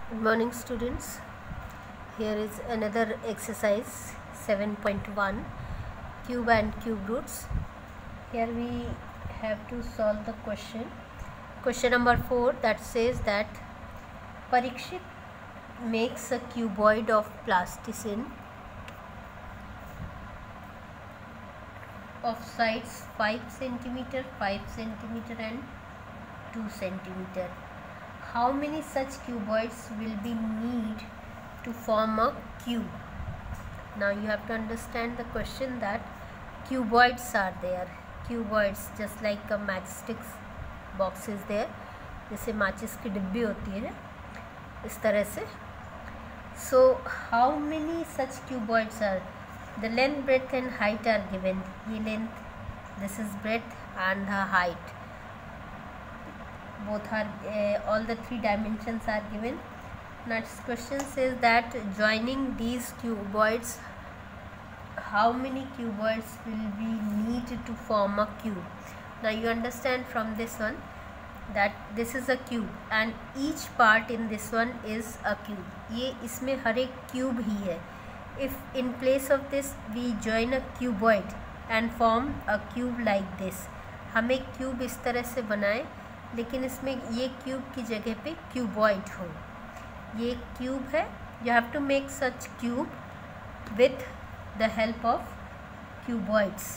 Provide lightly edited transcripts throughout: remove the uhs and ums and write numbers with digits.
Good morning, students. Here is another exercise 7.1 cube and cube roots. Here we have to solve the question number 4, that says that Parikshit makes a cuboid of plasticine of sides 5 cm, 5 cm and 2 cm. How many such cuboids will be need to form a cube? Now you have to understand the question that cuboids are there. Cuboids just like a matchsticks box is there. जैसे माचिस की डिब्बी होती है इस तरह से. So how many such cuboids are? The length, breadth and height are given. ये length, this is breadth and height. Both are all the three dimensions are given. Next question says that joining these cuboids, how many cuboids will be needed to form a cube? Now you understand from this one that this is a cube and each part in this one is a cube. ये इसमें हर एक cube ही है. If in place of this we join a cuboid and form a cube like this, हम एक cube इस तरह से बनाएं लेकिन इसमें ये क्यूब की जगह पे क्यूबॉइड हो. ये क्यूब है. You have to make such cube with the help of cuboids.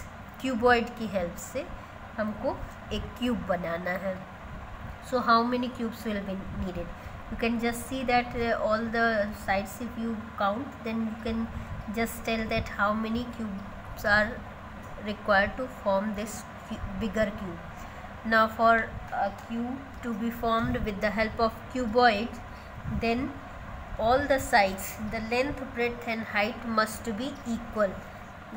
Cuboid की हेल्प से हमको एक क्यूब बनाना है. So how many cubes will be needed? You can just see that all the sides. If you count then you can just tell that how many cubes are required to form this bigger cube. Now for a cube to be formed with the help of cuboid, then all the sides, the length, breadth and height must be equal.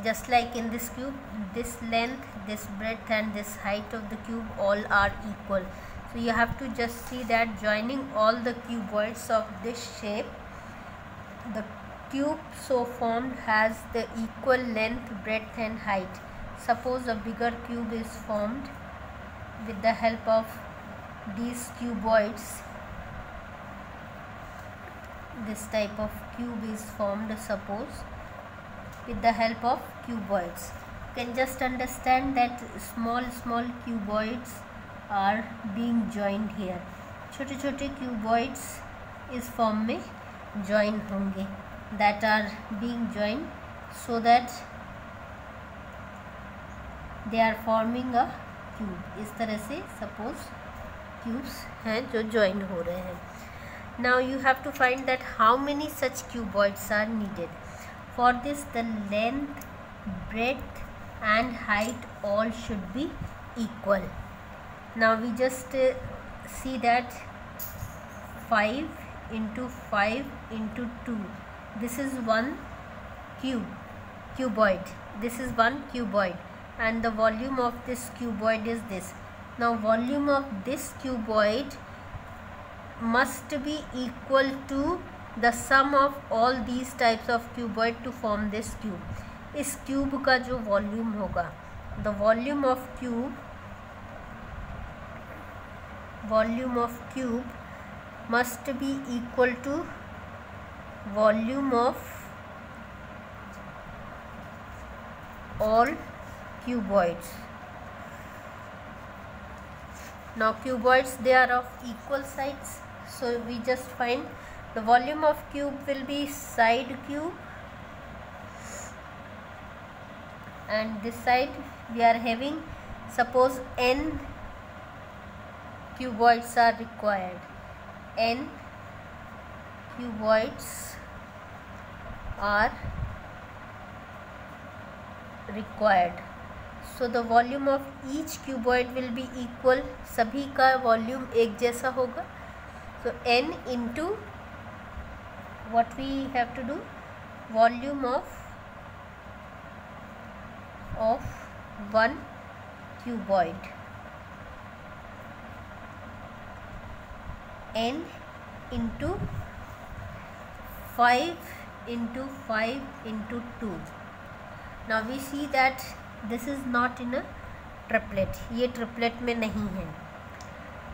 Just like in this cube, this length, this breadth and this height of the cube all are equal. So you have to just see that joining all the cuboids of this shape, the cube so formed has the equal length, breadth and height. Suppose a bigger cube is formed with the help of these cuboids. This type of cube is formed, suppose, with the help of cuboids. You can just understand that small cuboids are being joined here. छोटे छोटे cuboids इस form में join होंगे, that are being joined so that they are forming a cube. इस तरह से suppose cubes हैं जो ज्वाइन हो रहे हैं. Now you have to find that how many such cuboids are needed. For this the length, breadth and height all should be equal. Now we just see that 5 into 5 into 2, this is one cuboid. This is one cuboid and the volume of this cuboid is this. Now volume of this cuboid must be equal to the sum of all these types of cuboid to form this cube. इस cube का जो volume होगा, the volume of cube must be equal to volume of all cuboids. Now cuboids, they are of equal sides, so we just find the volume of cube will be side cube and this side we are having, suppose n cuboids are required. N cuboids are required. So the volume of each cuboid will be equal. सभी का volume एक जैसा होगा. So n into what we have to do, volume of one cuboid. N into 5 into 5 into 2. Now we see that this is not in a triplet. ये triplet में नहीं है.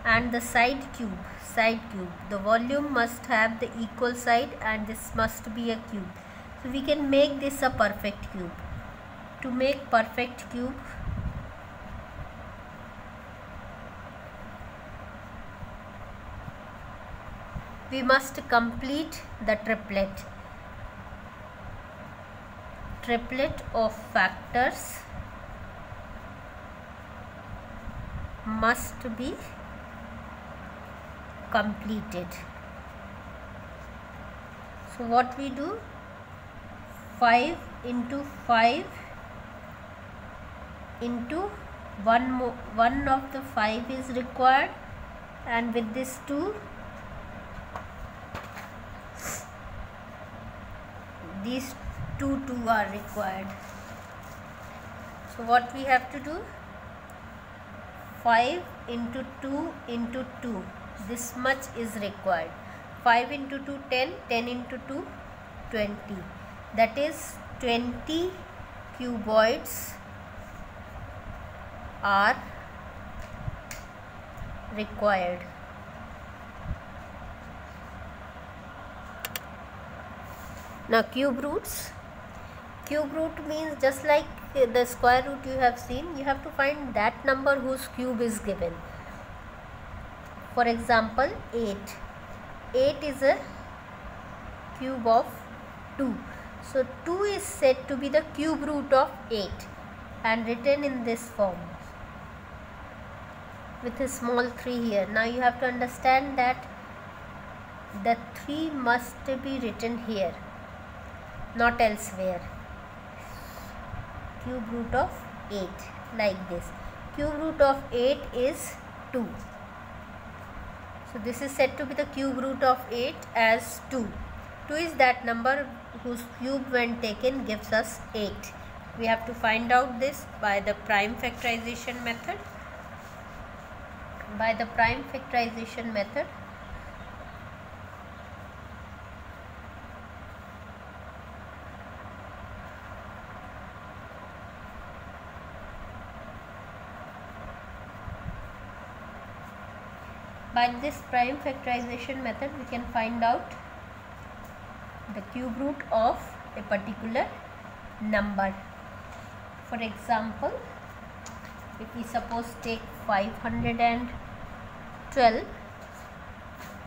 and the side cube. The volume must have the equal side and this must be a cube. So we can make this a perfect cube. To make perfect cube, we must complete the triplet of factors must be completed. So what we do, 5 into 5 into 1 of the 5 is required, and with this 2, these two are required. So what we have to do, 5 into 2 into 2, this much is required. 5 into 2, 10, 10 into 2, 20. That is 20 cuboids are required. Now cube roots. Cube root means just like the square root you have seen, you have to find that number whose cube is given. For example, 8. 8 is a cube of 2. So 2 is said to be the cube root of 8 and written in this form with a small 3 here. Now you have to understand that the 3 must be written here, not elsewhere. Cube root of 8, like this. Cube root of 8 is 2. So this is said to be the cube root of 8 as 2. 2 is that number whose cube when taken gives us 8. We have to find out this by the prime factorization method. By the prime factorization method, we can find out the cube root of a particular number. For example, if we suppose take 512,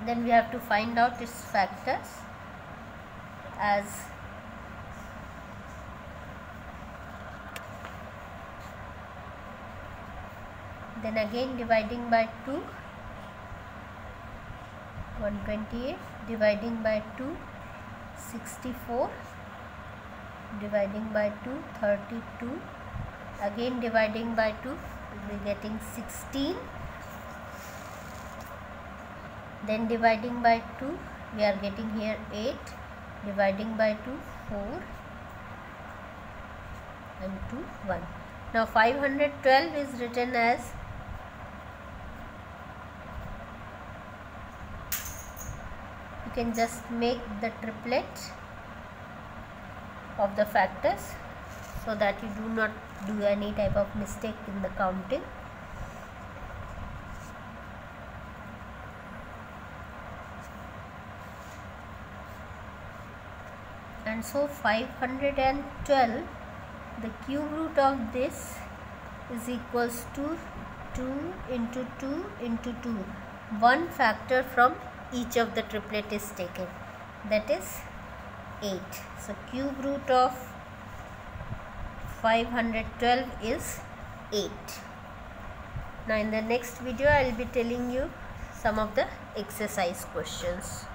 then we have to find out its factors as then again dividing by 2, 128, dividing by 2, 64, dividing by 2, 32, again dividing by 2, we will be getting 16, then dividing by 2, we are getting here 8, dividing by 2, 4, and 2, 1. Now 512 is written as can just make the triplet of the factors so that you do not do any type of mistake in the counting. And so 512, the cube root of this is equals to 2 into 2 into 2. One factor from each of the triplet is taken, that is 8. So cube root of 512 is 8. Now in the next video I will be telling you some of the exercise questions.